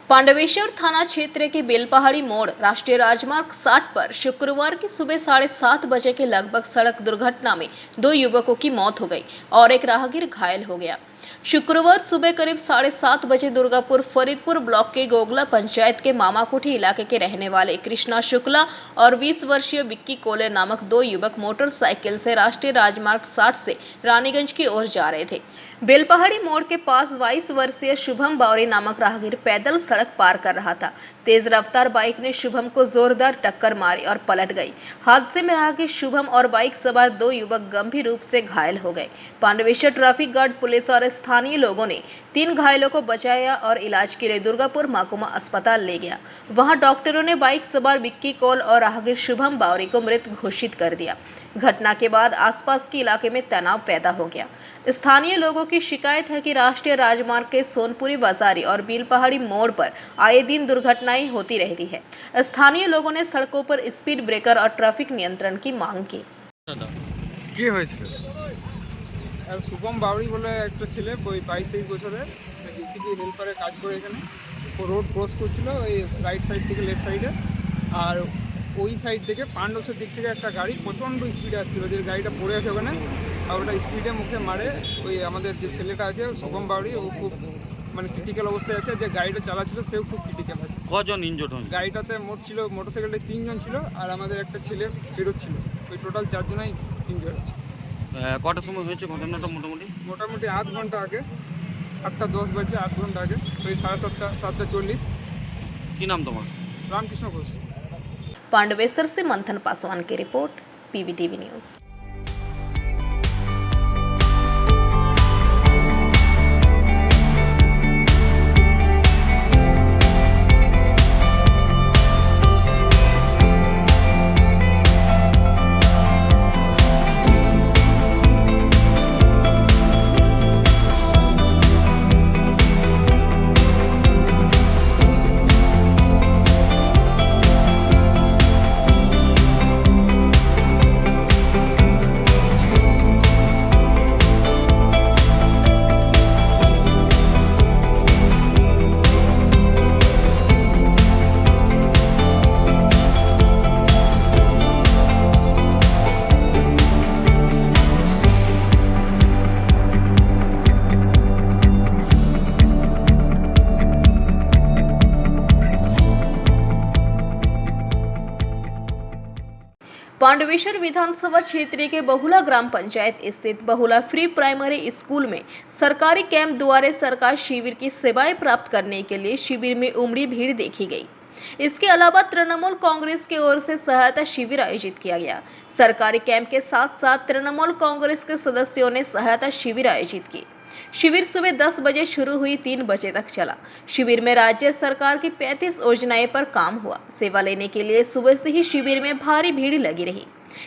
पांडवेश्वर थाना क्षेत्र के बेलपहाड़ी मोड़ राष्ट्रीय राजमार्ग 60 पर शुक्रवार की सुबह 7:30 बजे के लगभग सड़क दुर्घटना में 2 युवकों की मौत हो गई और एक राहगीर घायल हो गया। शुक्रवार सुबह करीब 7:30 बजे दुर्गापुर फरीदपुर ब्लॉक के गोगला पंचायत के मामाकोठी इलाके के रहने वाले कृष्णा शुक्ला और 20 वर्षीय विक्की कोले नामक 2 युवक मोटरसाइकिल से राष्ट्रीय राजमार्ग 60 से रानीगंज की ओर जा रहे थे। बेलपहाड़ी मोड़ के पास 22 वर्षीय शुभम बावरी नामक राहगीर पैदल सड़क पार कर रहा था। तेज रफ्तार बाइक ने शुभम को जोरदार टक्कर मारी और पलट गई। हादसे में राहगीर शुभम और बाइक सवार 2 युवक गंभीर रूप से घायल हो गए। पांडवेश्वर ट्रैफिक गार्ड, पुलिस और स्थानीय लोगों ने 3 घायलों को बचाया और इलाज के लिए दुर्गापुर महकुमा अस्पताल ले गया। वहां डॉक्टरों ने बाइक सवार विक्की कौल और राहगीर शुभम बावरी को मृत घोषित कर दिया। घटना के बाद आसपास के इलाके में तनाव पैदा हो गया। स्थानीय लोगों की शिकायत है कि राष्ट्रीय राजमार्ग के सोनपुरी बाजारी और बेलपहाड़ी मोड़ पर आए दिन दुर्घटनाएं होती रहती है। स्थानीय लोगों ने सड़कों पर स्पीड ब्रेकर और ट्रैफिक नियंत्रण की मांग की। আর শুভম বাউরি বলে একটা ছেলে 22-23 বছরের জিসিবি হেল্পারে কাজ করে এখানে ও রোড ক্রস করছিল ওই রাইট সাইড থেকে লেফট সাইডে আর ওই সাইড থেকে পাণ্ডবসের দিক থেকে একটা গাড়ি প্রচণ্ড স্পিডে আসছিল যে গাড়িটা পড়ে আছে ওখানে আর ওটা স্পিডে মুখে মারে ওই আমাদের যে ছেলেটা আছে শুভম বাউরি ও খুব মানে ক্রিটিক্যাল অবস্থায় আছে যে গাড়িটা চালাচ্ছিল সেও খুব ক্রিটিক্যাল আছে। কজন ইনজুর্ড হয়েছে? গাড়িটাতে মোট ছিল মোটরসাইকেলটায় 3 জন ছিল আর আমাদের একটা ছেলে ফেরত ছিল, ওই টোটাল 4 জনই ইনজুর্ড আছে। কটার সময় হয়েছে ঘটনাটা? মোটামুটি আধ ঘন্টা আগে, 8:10 বাজে, আধ ঘন্টা আগে, ওই 7:30 7:40। কি নাম তোমার? रामकृष्ण घोष। पांडवेसर से मंथन पासवान की रिपोर्ट, पीवीटीवी न्यूज़। पांडवेश्वर विधानसभा क्षेत्र के बहुला ग्राम पंचायत स्थित बहुला फ्री प्राइमरी स्कूल में सरकारी कैंप द्वारा सरकार शिविर की सेवाएं प्राप्त करने के लिए शिविर में उमड़ी भीड़ देखी गई। इसके अलावा तृणमूल कांग्रेस की ओर से सहायता शिविर आयोजित किया गया। सरकारी कैंप के साथ साथ तृणमूल कांग्रेस के सदस्यों ने सहायता शिविर आयोजित की। शिविर सुबह 10 बजे शुरू हुई, 3 बजे तक चला। शिविर में राज्य सरकार की 35 योजनाएं पर काम हुआ। सेवा लेने के लिए सुबह से ही शिविर में भारी भीड़ लगी रही।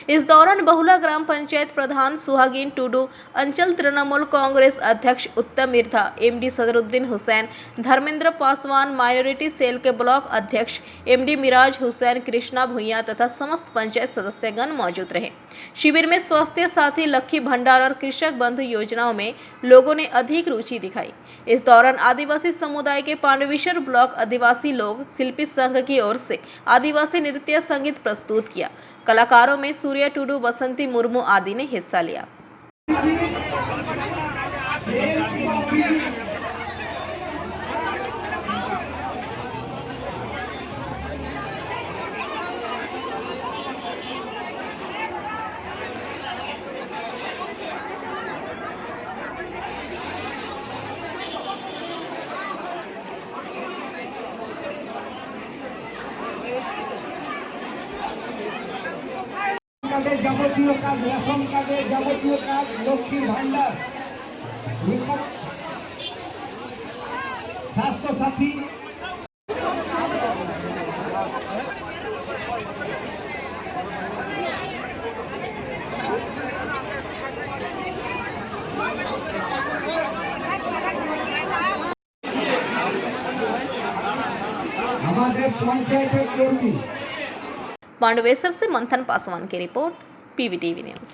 इस दौरान बहुला ग्राम पंचायत प्रधान सुहागिन टुडू, अंचल तृणमूल कांग्रेस अध्यक्ष Uttam Mirdha, MD Sadruddin Hussain, Dharmendra Paswan, minority cell के ब्लॉक अध्यक्ष एमडी मिराज हुसैन, कृष्णा भुइया तथा समस्त पंचायत सदस्यगण मौजूद रहे। शिविर में स्वास्थ्य साथी, लक्की भंडार और कृषक बंधु योजनाओं में लोगों ने अधिक रुचि दिखाई। इस दौरान आदिवासी समुदाय के पांडवेश्वर ब्लॉक आदिवासी लोक शिल्पी संघ की ओर से आदिवासी नृत्य संगीत प्रस्तुत किया। कलाकारों में सूर्य टुडू, बसंती मुर्मू आदि ने हिस्सा लिया। যাবতীয় কাজ, রেশন কার্ডের যাবতীয় কাজ, লক্ষ্মীর ভান্ডার, স্বাস্থ্য সাথী, আমাদের পঞ্চায়েতের কর্মী। पांडवेसर से मंथन पासवान की रिपोर्ट, पीवीटीवी न्यूज़।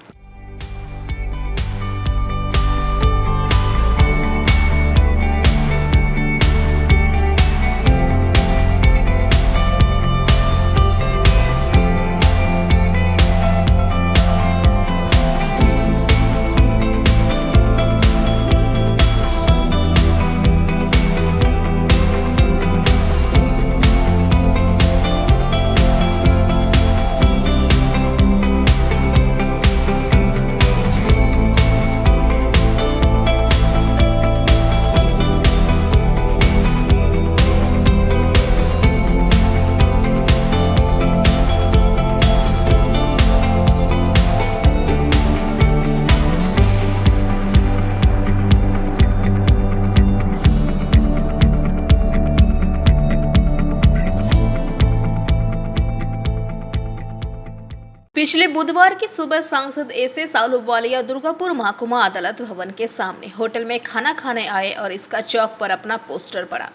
पिछले बुधवार की सुबह सांसद एस आहलूवालिया दुर्गापुर महकुमा अदालत भवन के सामने होटल में खाना खाने आए और इसका चौक पर अपना पोस्टर पड़ा।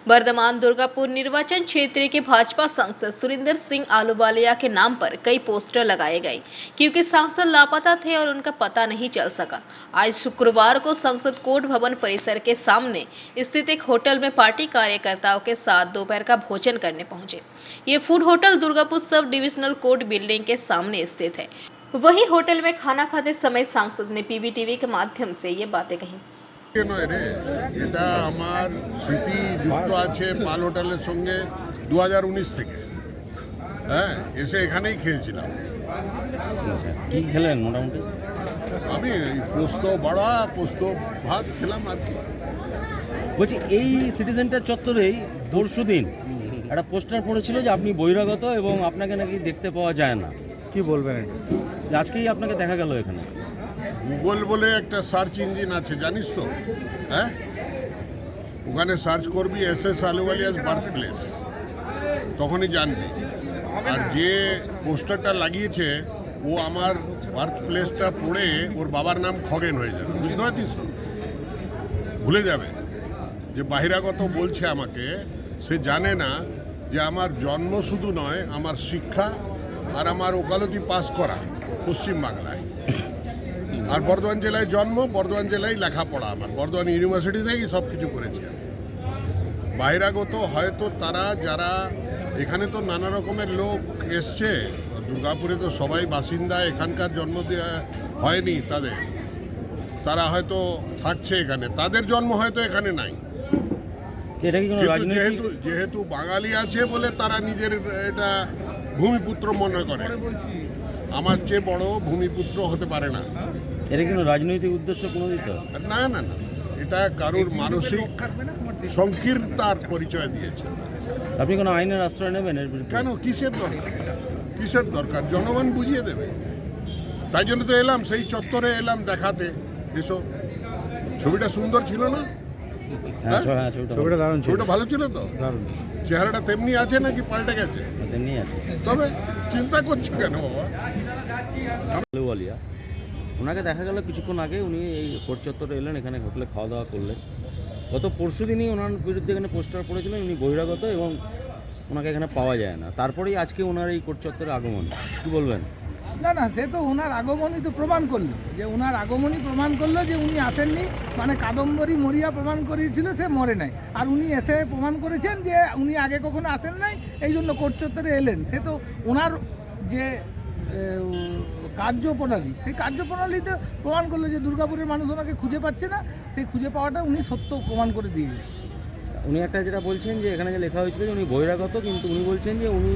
वर्धमान दुर्गापुर निर्वाचन क्षेत्र के भाजपा सांसद सुरिंदर सिंह आहलूवालिया के नाम पर कई पोस्टर लगाए गए क्योंकि सांसद लापता थे और उनका पता नहीं चल सका। आज शुक्रवार को संसद कोर्ट भवन परिसर के सामने स्थित एक होटल में पार्टी कार्यकर्ताओं के साथ दोपहर का भोजन करने पहुंचे। ये food hotel Durgapur sub divisional court building के सामने स्थित है। वही होटल में खाना खाते समय सांसद ने पीवीटीवी के माध्यम से ये बातें कही। নয় রে, এটা আমার স্মৃতি যুক্ত আছে পাল হোটেলের সঙ্গে 2019 থেকে। হ্যাঁ, এসে এখানেই খেয়েছিলাম। কি খেলেন মোটামুটি? আমি এই পোস্ত বড়া, পোস্ত ভাত খেলাম আর কি। বলছি এই সিটি সেন্টার চত্বরেই পরশুদিন একটা পোস্টার পড়েছিল যে আপনি বহিরাগত এবং আপনাকে নাকি দেখতে পাওয়া যায় না। কি বলবেন? আজকেই আপনাকে দেখা গেল এখানে। গুগল বলে একটা সার্চ ইঞ্জিন আছে জানিস তো? হ্যাঁ, ওখানে সার্চ করবি এস আহলুওয়ালিয়াস বার্থ প্লেস, তখনই জানবি। আর যে পোস্টারটা লাগিয়েছে ও আমার বার্থ প্লেসটা পড়ে ওর বাবার নাম খগেন হয়ে যাবে, বুঝতে পারছিস তো? ভুলে যাবে যে বাহিরাগত বলছে আমাকে, সে জানে না যে আমার জন্ম শুধু নয়, আমার শিক্ষা আর আমার ওকালতি পাস করা পশ্চিমবাংলায়, আর বর্ধমান জেলায় জন্ম, বর্ধমান জেলায় লেখাপড়া, আমার বর্ধমান ইউনিভার্সিটি থেকেই সব কিছু করেছি। বাহিরাগত হয়তো তারা যারা এখানে তো নানা রকমের লোক এসছে, দুর্গাপুরে তো সবাই বাসিন্দা, এখানকার জন্ম দেওয়া হয়নি তাদের, তারা হয়তো থাকছে এখানে, তাদের জন্ম হয়তো এখানে নাই। এটা কি কোনো রাজনৈতিক? যেহেতু বাঙালি আছে বলে তারা নিজের এটা ভূমিপুত্র মনে করে, আমার চেয়ে বড় ভূমিপুত্র হতে পারে না। এটা কি কোনো রাজনৈতিক উদ্দেশ্য কোনো দিত? না না না, এটা কারোর মানসিক সংকীর্ণতার পরিচয় দিয়েছে। আপনি কোনো আইনের আশ্রয় নেবেন এর বিরুদ্ধে? কেন, কিসের দরকার? কিসের দরকার? জনগণ বুঝিয়ে দেবে। তাই জন্য তো এলাম, সেই চত্বরে এলাম দেখাতে। এসো, ছবিটা সুন্দর ছিল না? ছবিটা দারুণ, ছবিটা ভালো ছিল তো? চেহারাটা তেমনি আছে নাকি পাল্টে গেছে? তেমনি আছে। তবে চিন্তা করছো কেন বাবা? আহলুওয়ালিয়া, ওনাকে দেখা গেল কিছুক্ষণ আগে উনি এই কোর্ট চত্বরে এলেন, এখানে হোটেলে খাওয়া দাওয়া করলেন। গত পরশু দিনই ওনার বিরুদ্ধে এখানে পোস্টার পড়েছিলেন উনি বহিরাগত এবং ওনাকে এখানে পাওয়া যায় না। তারপরেই আজকে ওনার এই কোর্ট চত্বরে আগমন, কি বলবেন? না না, সে তো ওনার আগমনই তো প্রমাণ করলো, যে ওনার আগমনই প্রমাণ করলো যে উনি আসেননি, মানে কাদম্বরী মরিয়া প্রমাণ করিয়েছিল সে মরে নাই, আর উনি এসে প্রমাণ করেছেন যে উনি আগে কখনো আসেন নাই, এই জন্য কোর্ট চত্বরে এলেন। সে তো ওনার যে কার্যপ্রণালী, সেই কার্যপ্রণালীতে প্রমাণ করলো যে দুর্গাপুরের মানুষ ওনাকে খুঁজে পাচ্ছে না, সেই খুঁজে পাওয়াটা উনি সত্য প্রমাণ করে দিয়ে গেলেন। উনি একটা যেটা বলছেন যে এখানে যে লেখা হয়েছিল যে উনি বহিরাগত, কিন্তু উনি বলছেন যে উনি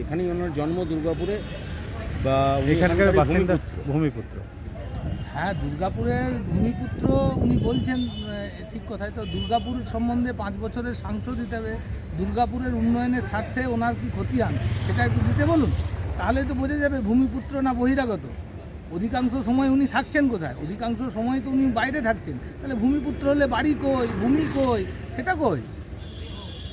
এখানেই ওনার জন্ম দুর্গাপুরে, বা এখানকার বাসিন্দা, ভূমিপুত্র। হ্যাঁ, দুর্গাপুরের ভূমিপুত্র উনি বলছেন, ঠিক কথাই তো। দুর্গাপুর সম্বন্ধে 5 বছরের সাংসদ হিসাবে দুর্গাপুরের উন্নয়নের স্বার্থে ওনার কি খতিয়ান সেটা একটু দিতে বলুন, তাহলে তো বোঝা যাবে ভূমিপুত্র না বহিরাগত। অধিকাংশ সময় উনি থাকছেন কোথায়? অধিকাংশ সময় তো উনি বাইরে থাকছেন, তাহলে ভূমিপুত্র হলে বাড়ি কই, ভূমি কই, সেটা কই?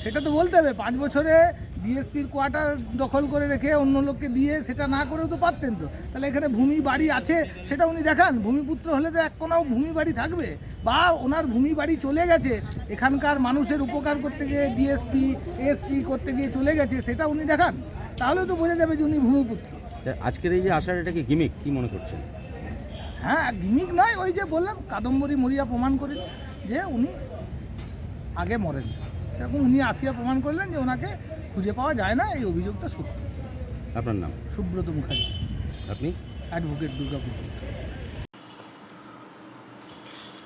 সেটা তো বলতে হবে। 5 বছরে ডিএসপির কোয়ার্টার দখল করে রেখে অন্য লোককে দিয়ে সেটা না করেও তো পারতেন তো। তাহলে এখানে ভূমি বাড়ি আছে সেটা উনি দেখান। ভূমিপুত্র হলে তো এক কোনাও ভূমি বাড়ি থাকবে, বা ওনার ভূমি বাড়ি চলে গেছে, এখানকার মানুষের উপকার করতে গিয়ে ডিএসপি এসপি করতে গিয়ে চলে গেছে, সেটা উনি দেখান, তাহলে তো বোঝা যাবে যে উনি ভূমিপুত্র। আজকের এই যে আসার, এটা কি গিমিক, কি মনে করছেন? হ্যাঁ, গিমিক নয়, ওই যে বললাম কাদম্বরী মরিয়া প্রমাণ করেন যে উনি আগে মরেন, সেরকম উনি আসিয়া প্রমাণ করলেন যে ওনাকে খুঁজে পাওয়া যায় না, এই অভিযোগটা সত্য। আপনার নাম? সুব্রত মুখার্জি। আপনি? एडवोकेट दुर्गापुर।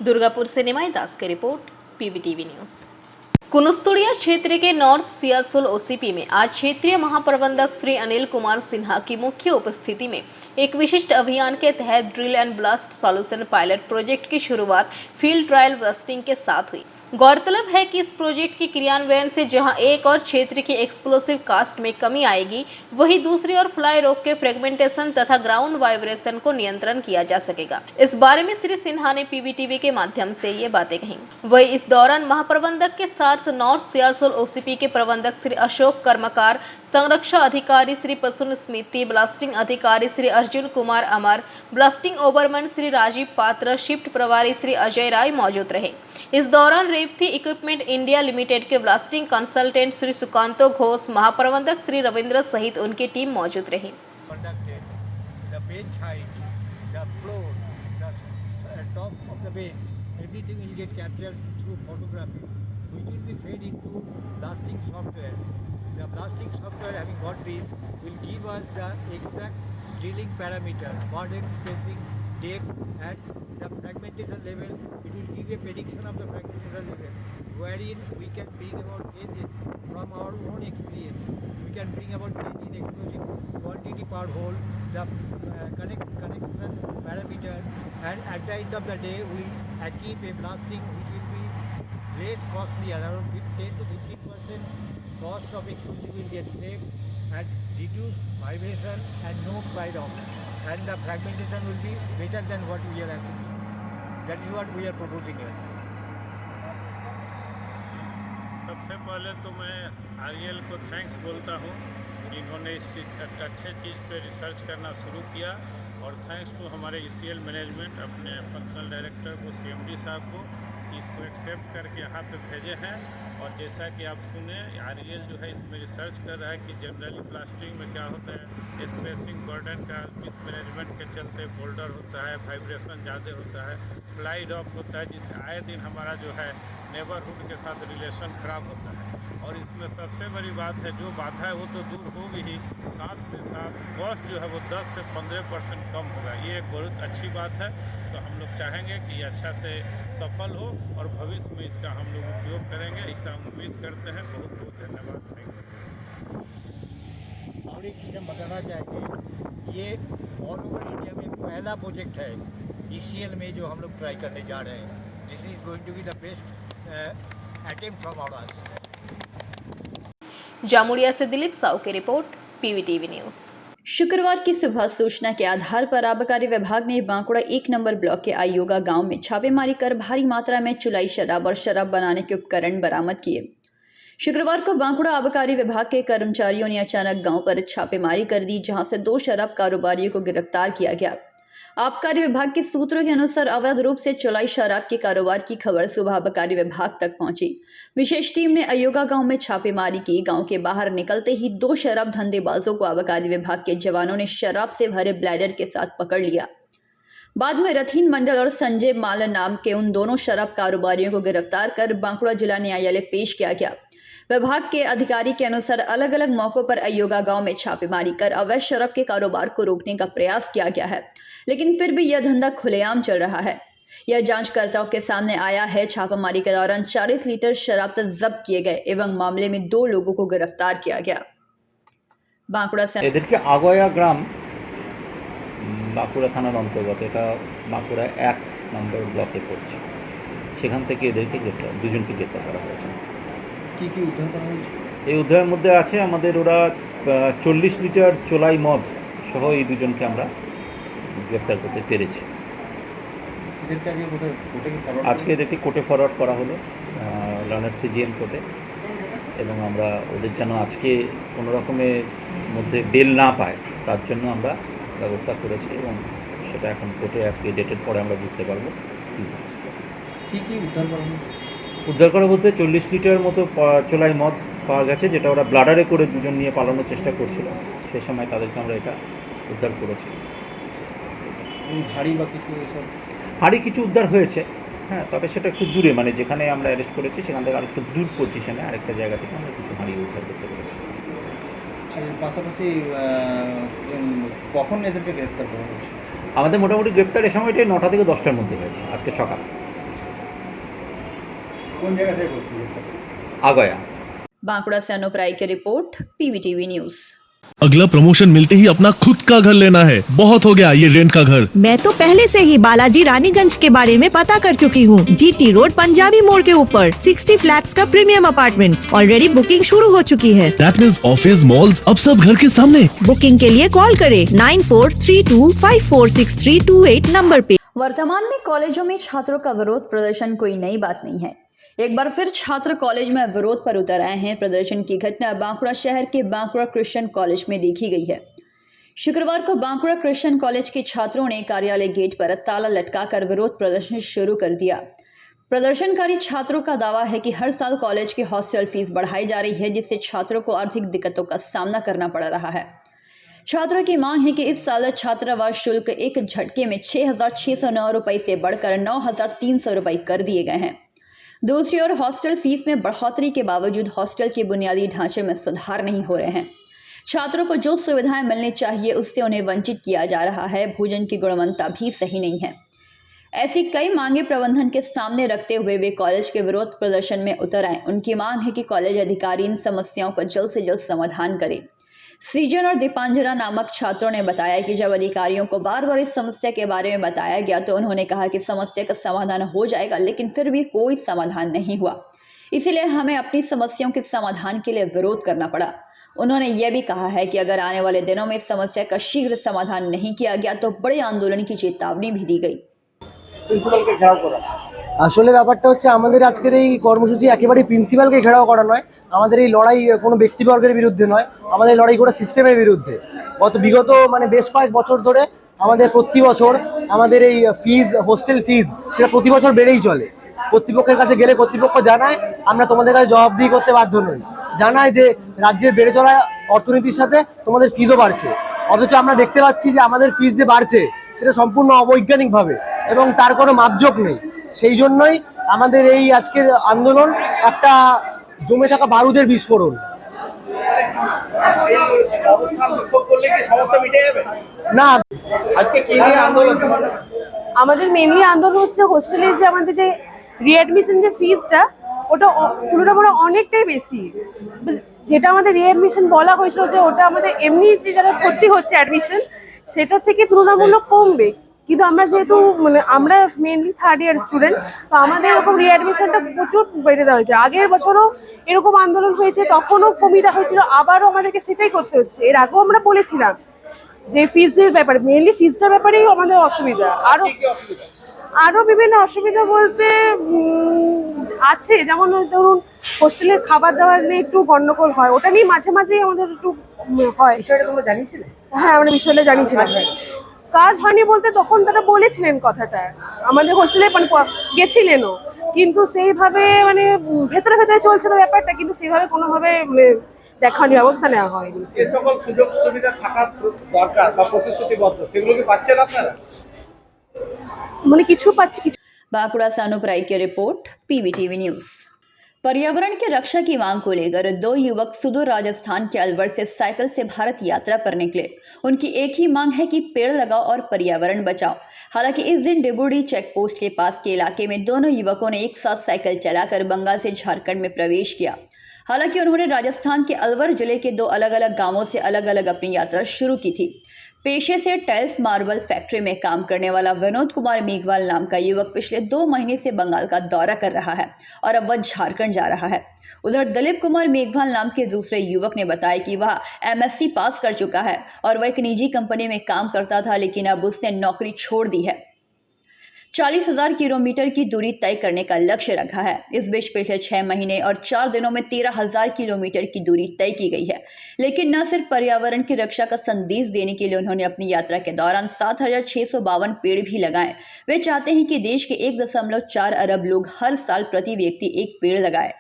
दुर्गापुर से निमाई दास की रिपोर्ट, पीवीटीवी न्यूज। कुनुस्तुड़िया क्षेत्र के नॉर्थ सियासुल ओसीपी में आज क्षेत्रीय महाप्रबंधक श्री अनिल कुमार सिन्हा की मुख्य उपस्थिति में एक विशिष्ट अभियान के तहत drill and blast solution pilot project की शुरुआत फील्ड ट्रायल ब्लास्टिंग के साथ हुई। गौरतलब है कि इस प्रोजेक्ट के क्रियान्वयन से जहां एक और क्षेत्र की एक्सप्लोसिव कास्ट में कमी आएगी, वहीं दूसरी ओर फ्लाई रॉक के फ्रेगमेंटेशन तथा ग्राउंड वाइब्रेशन को नियंत्रण किया जा सकेगा। इस बारे में श्री सिन्हा ने पीवीटीवी के माध्यम से ये बातें कहीं। वही इस दौरान महाप्रबंधक के साथ नॉर्थ सियालसोल ओसीपी के प्रबंधक श्री अशोक कर्मकार, संरक्षा अधिकारी श्री प्रसून स्मृति, ब्लास्टिंग अधिकारी श्री अर्जुन कुमार अमर, ब्लास्टिंग ओवरमैन श्री राजीव पात्र, शिफ्ट प्रभारी श्री अजय राय मौजूद रहे। इस दौरान रेवती इक्विपमेंट इंडिया लिमिटेड के ब्लास्टिंग कंसल्टेंट श्री सुकांतो घोष, महाप्रबंधक श्री रविंद्र सहित उनकी टीम मौजूद रही। Conducted, the bench height, the floor, the top of the bench, everything will get captured through photography, which will be fed into blasting software. The blasting software, having got this, will give us the exact drilling parameter, burden, spacing, depth, and the fragmentation level. It will give a prediction of the fragmentation level, wherein we can bring about changes from our own experience. We can bring about change in explosive quantity per hole, the connection parameter, and at the end of the day, we achieve a blasting which will be less costly, around 10 to 15% cost of explosive will get saved, and reduced vibration and no slide off, and the fragmentation will be better than what we are achieving. That is what we are proposing here. सबसे पहले तो मैं RL को thanks बोलता हूँ, इन्होंने इस अच्छे चीज़ पे रिसर्च करना शुरू किया, और थैंक्स टू हमारे ईसीएल मैनेजमेंट, अपने फंक्शनल डायरेक्टर को, सीएमडी साहब को, इसको एक्सेप्ट करके यहाँ पे भेजे हैं। और जैसा कि आप सुने, आरएल जो है इसमें रिसर्च कर रहा है कि जनरली प्लास्टिक में क्या होता है, स्पेसिंग बर्डन का मिसमैनेजमेंट के चलते बोल्डर होता है, वाइब्रेशन ज़्यादा होता है, फ्लाई रॉक होता है, जिससे आए दिन हमारा जो है नेबरहुड के साथ रिलेशन ख़राब होता है। और इसमें सबसे बड़ी बात है, जो बाधा है वो तो दूर होगी ही, साथ से साथ कॉस्ट जो है वो 10 से 15% कम होगा। ये एक बहुत अच्छी बात है। तो हम लोग चाहेंगे कि ये अच्छा से सफल हो और भविष्य में इसका हम लोग उपयोग करेंगे, ऐसा उम्मीद करते हैं। बहुत बहुत धन्यवाद। Thank you. और एक चीज़ हम बताना चाहेंगे, ये ऑल ओवर इंडिया में पहला प्रोजेक्ट है ईसीएल में जो हम लोग ट्राई करने जा रहे हैं। This is going to be the best attempt from our. Jamuria से दिलीप साहू की रिपोर्ट, पीवीटीवी न्यूज़। शुक्रवार की सुबह सूचना के आधार पर आबकारी विभाग ने बांकुड़ा 1 नंबर ब्लॉक के आयोगा गांव में छापेमारी कर भारी मात्रा में चुलाई शराब और शराब बनाने के उपकरण बरामद किए। शुक्रवार को बांकुड़ा आबकारी विभाग के कर्मचारियों ने अचानक गांव पर छापेमारी कर दी, जहां से 2 शराब कारोबारियों को गिरफ्तार किया गया। आबकारी विभाग के सूत्रों के अनुसार अवैध रूप से चुलाई शराब के कारोबार की खबर सुबह आबकारी विभाग तक पहुंची। विशेष टीम ने अयोगा गांव में छापेमारी की। गांव के बाहर निकलते ही 2 शराब धंधेबाजों को आबकारी विभाग के जवानों ने शराब से भरे ब्लैडर के साथ पकड़ लिया। बाद में रथीन मंडल और संजय माल नाम के उन दोनों शराब कारोबारियों को गिरफ्तार कर बांकुड़ा जिला न्यायालय पेश किया गया। विभाग के अधिकारी के अनुसार अलग अलग मौकों पर अयोगा गांव में छापेमारी कर अवैध शराब के कारोबार को रोकने का प्रयास किया गया है, लेकिन फिर भी यह धंधा खुलेआम चल रहा है। यह जांचकर्ताओं के सामने आया है। छापेमारी के दौरान 40 लीटर शराब तक जब्त किए गए एवं मामले में 2 लोगों को गिरफ्तार किया गया। बांकुड़ा से এদেরকে আগয়া গ্রাম বাঁকুড়া থানার অন্তর্গত, এটা বাঁকুড়া 1 নম্বর ব্লকে পড়ছে। সেখান থেকে এদেরকে দুজনকে গ্রেপ্তার করা হয়েছে। কি কি উদ্ধার করা হয়েছে? এই উদ্ধারের মধ্যে আছে আমাদের ওরা 40 লিটার চোলাই মদ সহ এই দুজনকে আমরা গ্রেপ্তার করতে পেরেছি। আজকে এদেরকে কোর্টে ফরওয়ার্ড করা হলো, লার্নার সিজিএম কোর্টে, এবং আমরা ওদের যেন আজকে কোনো রকমের মধ্যে বেল না পায় তার জন্য আমরা ব্যবস্থা করেছি, এবং সেটা এখন কোর্টে আজকে ডেটের পরে আমরা বুঝতে পারবো কী কী উদ্ধার করা হয়েছে। উদ্ধার করা বলতে 40 লিটার মতো চোলাই মদ পাওয়া গেছে, যেটা ওরা ব্লাডারে করে দুজন নিয়ে পালানোর চেষ্টা করছিল। সে সময় তাদেরকে আমরা এটা উদ্ধার করেছি। হাড়ি বা কিছু এসব হাড়ি কিছু উদ্ধার হয়েছে, হ্যাঁ, তবে সেটা একটু দূরে, মানে যেখানে আমরা অ্যারেস্ট করেছি সেখান থেকে আরেকটু দূর পজিশনে আরেকটা জায়গা থেকে আমরা কিছু হাড়ি উদ্ধার করতে পেরেছি। আর পাশাপাশি কখন এদেরকে গ্রেপ্তার করা হয়েছে? আমাদের মোটামুটি গ্রেপ্তারের সময়টাই 9টা থেকে 10টার মধ্যে হয়েছে আজকে সকাল। কোন জায়গা থেকে করছি? আগয়া। बांकुड़ा से अनुप राय की रिपोर्ट, पीवीटीवी न्यूज़। अगला प्रमोशन मिलते ही अपना खुद का घर लेना है, बहुत हो गया ये रेंट का घर। मैं तो पहले से ही बालाजी रानीगंज के बारे में पता कर चुकी हूँ। GT रोड पंजाबी मोड़ के ऊपर 60 फ्लैट्स का प्रीमियम अपार्टमेंट्स ऑलरेडी बुकिंग शुरू हो चुकी है। दैट मींस ऑफिस मॉल्स अब सब घर के सामने। बुकिंग के लिए कॉल करें 9432546328 नंबर पे। वर्तमान में कॉलेजों में छात्रों का विरोध प्रदर्शन कोई नई बात नहीं है। एक बार फिर छात्र कॉलेज में विरोध पर उतर आए हैं। प्रदर्शन की घटना बांकुड़ा शहर के बांकुड़ा क्रिश्चियन कॉलेज में देखी गई है। शुक्रवार को बांकुड़ा क्रिश्चियन कॉलेज के छात्रों ने कार्यालय गेट पर ताला लटकाकर विरोध प्रदर्शन शुरू कर दिया। प्रदर्शनकारी छात्रों का दावा है कि हर साल कॉलेज की हॉस्टल फीस बढ़ाई जा रही है, जिससे छात्रों को आर्थिक दिक्कतों का सामना करना पड़ रहा है। छात्रों की मांग है कि इस साल छात्रावास शुल्क एक झटके में 6,609 रुपये से बढ़कर 9,300 रुपये कर दिए गए हैं। दूसरी ओर हॉस्टल फीस में बढ़ोतरी के बावजूद हॉस्टल के बुनियादी ढांचे में सुधार नहीं हो रहे हैं। छात्रों को जो सुविधाएं मिलनी चाहिए उससे उन्हें वंचित किया जा रहा है। भोजन की गुणवत्ता भी सही नहीं है। ऐसी कई मांगे प्रबंधन के सामने रखते हुए वे कॉलेज के विरोध प्रदर्शन में उतर आए। उनकी मांग है कि कॉलेज अधिकारी इन समस्याओं का जल्द से जल्द समाधान करें। सृजन और दीपांजना नामक छात्रों ने बताया कि जब अधिकारियों को बार बार इस समस्या के बारे में बताया गया तो उन्होंने कहा कि समस्या का समाधान हो जाएगा, लेकिन फिर भी कोई समाधान नहीं हुआ। इसीलिए हमें अपनी समस्याओं के समाधान के लिए विरोध करना पड़ा। उन्होंने यह भी कहा है कि अगर आने वाले दिनों में इस समस्या का शीघ्र समाधान नहीं किया गया तो बड़े आंदोलन की चेतावनी भी दी गई। আসলে ব্যাপারটা হচ্ছে আমাদের আজকের এই কর্মসূচি একেবারেই প্রিন্সিপালকে ঘেরাও করা নয়। আমাদের এই লড়াই কোনো ব্যক্তিবর্গের বিরুদ্ধে নয়, আমাদের লড়াই গোটা সিস্টেমের বিরুদ্ধে। বিগত বেশ কয়েক বছর ধরে আমাদের প্রতি বছর আমাদের এই ফিজ, হোস্টেল ফিজ, সেটা প্রতি বছর বেড়েই চলে। কর্তৃপক্ষের কাছে গেলে কর্তৃপক্ষ জানায় আমরা তোমাদের কাছে জবাবদিহি করতে বাধ্য নই, জানায় যে রাজ্যের বেড়ে চলা অর্থনীতির সাথে তোমাদের ফিজও বাড়ছে। অথচ আমরা দেখতে পাচ্ছি যে আমাদের ফিজ যে বাড়ছে সেটা সম্পূর্ণ অবৈজ্ঞানিকভাবে এবং তার কোনো মাপজোক নেই। সেই জন্যই আমাদের এই আজকের আন্দোলন একটা জমে থাকা বারুদের বিস্ফোরণ। না, আজকে কি নিয়ে আন্দোলন? আমাদের মেইনলি আন্দোলন হচ্ছে হোস্টেলের যে আমাদের যে রিঅ্যাডমিশন যে ফিজটা ওটা তুলনামূলক অনেকটাই বেশি। যেটা আমাদের রিঅ্যাডমিশন বলা হয়েছিল যে ওটা আমাদের এমনি যে যারা ভর্তি হচ্ছে অ্যাডমিশন সেটা থেকে তুলনামূলক কমবে, কিন্তু আমরা যেহেতু আমরা মেনলি থার্ড ইয়ার স্টুডেন্ট, তো আমাদের এরকম রিঅ্যাডমিশনটা প্রচুর বেড়ে দেওয়া হয়েছে। আগের বছরও এরকম আন্দোলন হয়েছে, তখনও কমিয়ে দেওয়া হয়েছিল, আবারও আমাদেরকে সেটাই করতে হচ্ছে। এর আগেও আমরা বলেছিলাম যে ফিজের ব্যাপারে, মেনলি ফিজটার ব্যাপারেই আমাদের অসুবিধা। আরও বিভিন্ন অসুবিধা বলতে আছে, যেমন ধরুন হোস্টেলের খাবার দাবার নিয়ে একটু গন্ডগোল হয়, ওটা নিয়ে মাঝে মাঝেই আমাদের একটু হয়। বিষয়টা তোমরা জানিয়েছিলে? হ্যাঁ, আমরা বিষয়টা জানিয়েছিলাম। কাজ হয়নি বলতে তখন তারা বলেছিলেন কথাটা, আমাদের হোস্টেলে গেছিলেনও, কিন্তু সেইভাবে ভেতরে ভেতরে চলছিল ব্যাপারটা, কিন্তু সেইভাবে কোনোভাবে দেখানোর ব্যবস্থা নেওয়া হয়নি। যে সকল সুযোগ সুবিধা থাকা দরকার বা প্রতিশ্রুতিবদ্ধ সেগুলো কি পাচ্ছেন আপনারা? কিছু পাচ্ছি কিছু। बांकुड़ा से अनुप राय की रिपोर्ट, PVTV न्यूज। पर्यावरण की रक्षा की मांग को लेकर दो युवक सुदूर राजस्थान के अलवर से साइकिल से भारत यात्रा पर निकले। उनकी एक ही मांग है कि पेड़ लगाओ और पर्यावरण बचाओ। हालांकि इस दिन डिबूडी चेक पोस्ट के पास के इलाके में दोनों युवकों ने एक साथ साइकिल चलाकर बंगाल से झारखंड में प्रवेश किया। हालांकि उन्होंने राजस्थान के अलवर जिले के दो अलग अलग गांवों से अलग अलग अपनी यात्रा शुरू की थी। पेशे से टाइल्स मार्बल फैक्ट्री में काम करने वाला विनोद कुमार मेघवाल नाम का युवक पिछले 2 महीने से बंगाल का दौरा कर रहा है और अब वह झारखंड जा रहा है। उधर दिलीप कुमार मेघवाल नाम के दूसरे युवक ने बताया कि वह MSc पास कर चुका है और वह एक निजी कंपनी में काम करता था, लेकिन अब उसने नौकरी छोड़ दी है। 40,000 किलोमीटर की दूरी तय करने का लक्ष्य रखा है। इस बीच पिछले 6 महीने और 4 दिनों में 13,000 किलोमीटर की दूरी तय की गई है। लेकिन न सिर्फ पर्यावरण की रक्षा का संदेश देने के लिए उन्होंने अपनी यात्रा के दौरान 7,652 पेड़ भी लगाए। वे चाहते हैं कि देश के 1.4 अरब लोग हर साल प्रति व्यक्ति एक पेड़ लगाए।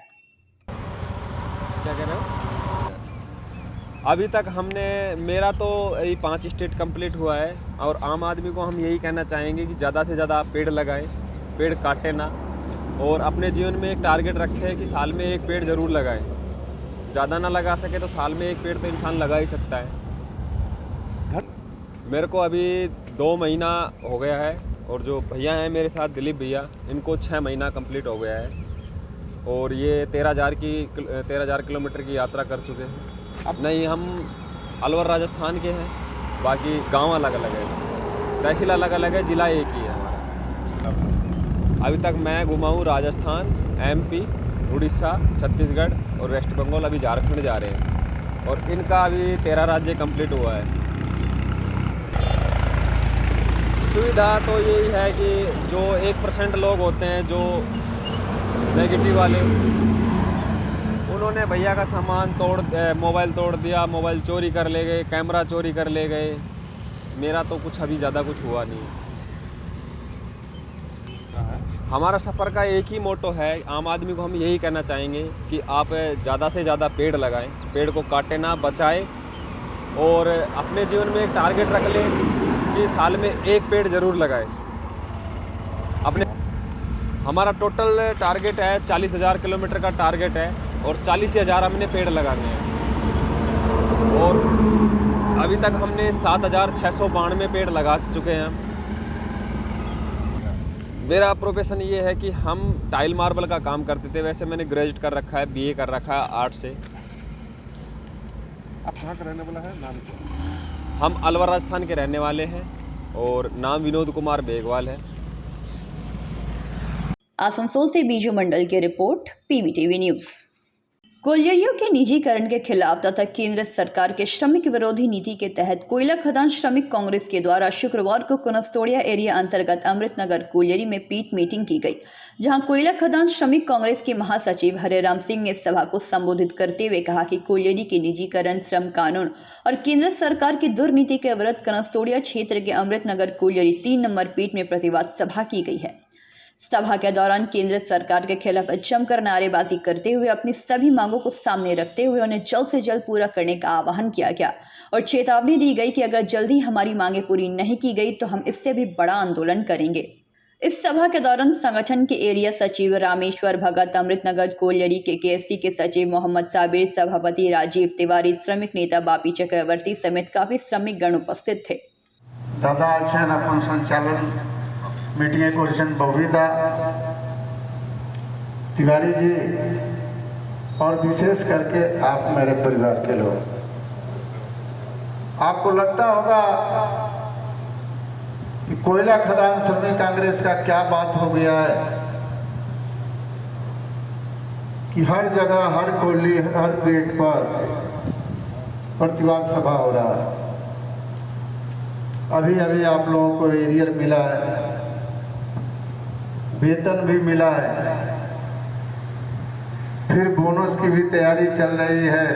क्या कह रहे हो? अभी तक मेरा तो यही 5 स्टेट कंप्लीट हुआ है और आम आदमी को हम यही कहना चाहेंगे कि ज़्यादा से ज़्यादा पेड़ लगाएं, पेड़ काटें ना, और अपने जीवन में एक टारगेट रखें कि साल में एक पेड़ ज़रूर लगाएं। ज़्यादा ना लगा सके तो साल में एक पेड़ तो इंसान लगा ही सकता है। मेरे को अभी 2 महीना हो गया है और जो भैया हैं मेरे साथ दिलीप भैया, इनको 6 महीना कंप्लीट हो गया है और ये 13,000 किलोमीटर की यात्रा कर चुके हैं। नहीं, हम अलवर राजस्थान के हैं, बाकी गांव अलग अलग है, तहसील अलग अलग है, ज़िला एक ही है हमारा। अभी तक मैं घुमा हूँ राजस्थान, MP, उड़ीसा, छत्तीसगढ़ और वेस्ट बंगाल, अभी झारखंड जा रहे हैं और इनका अभी 13 राज्य कंप्लीट हुआ है। सुविधा तो यही है कि जो 1% लोग होते हैं जो नेगेटिव वाले, उन्होंने भैया का सामान मोबाइल तोड़ दिया, मोबाइल चोरी कर ले गए, कैमरा चोरी कर ले गए। मेरा तो कुछ अभी ज़्यादा कुछ हुआ नहीं। हमारा सफ़र का एक ही मोटो है, आम आदमी को हम यही कहना चाहेंगे कि आप ज़्यादा से ज़्यादा पेड़ लगाएं, पेड़ को काटें ना, बचाएं और अपने जीवन में एक टारगेट रख लें कि साल में एक पेड़ ज़रूर लगाएं। हमारा टोटल टारगेट है 40,000 किलोमीटर का टारगेट है और 40,000 हमने पेड़ लगाने हैं और अभी तक हमने 7,692 पेड़ लगा चुके हैं। मेरा प्रोफेशन ये है कि हम टाइल मार्बल का काम करते थे। वैसे मैंने ग्रेजुएट कर रखा है, BA कर रखा है आर्ट से। आप कहाँ का रहने वाला है, नाम क्या? हम अलवर राजस्थान के रहने वाले हैं और नाम विनोद कुमार बेगवाल है। आसनसोल से बीजू मंडल की रिपोर्ट, PBTV न्यूज़। कोयलियों के निजीकरण के खिलाफ तथा केंद्र सरकार के श्रमिक विरोधी नीति के तहत कोयला खदान श्रमिक कांग्रेस के द्वारा शुक्रवार को कनस्तोड़िया एरिया अंतर्गत अमृतनगर कोयलियों में पीट मीटिंग की गई, जहां कोयला खदान श्रमिक कांग्रेस के महासचिव हरेराम सिंह ने सभा को संबोधित करते हुए कहा कि कोयलियों के निजीकरण, श्रम कानून और केंद्र सरकार की दुर्नीति के विरुद्ध कनस्तोड़िया क्षेत्र के अमृतनगर कोयलियों 3 नंबर पीठ में प्रतिवाद सभा की गई है। सभा के दौरान केंद्र सरकार के खिलाफ जमकर नारेबाजी करते हुए अपनी सभी मांगों को सामने रखते हुए उन्हें जल्द से जल्द पूरा करने का आह्वान किया गया और चेतावनी दी गई कि अगर जल्दी हमारी मांगें पूरी नहीं की गई तो हम इससे भी बड़ा आंदोलन करेंगे। इस सभा के दौरान संगठन के एरिया सचिव रामेश्वर भगत, अमृतनगर कोयलियों के KSC के सचिव मोहम्मद साबिर, सभापति राजीव तिवारी, श्रमिक नेता बापी चक्रवर्ती समेत काफी श्रमिक गण उपस्थित थे। दादा अपन संचालन मीटिंग करें बबीदा तिवारी जी और विशेष करके आप मेरे परिवार के लोग, आपको लगता होगा कि कोयला खदान श्रमिक कांग्रेस का क्या बात हो गया है कि हर जगह, हर कोयली, हर पेट पर प्रतिवाद सभा हो रहा है। अभी अभी आप लोगों को एरियर मिला है, वेतन भी मिला है, फिर बोनस की भी तैयारी चल रही है।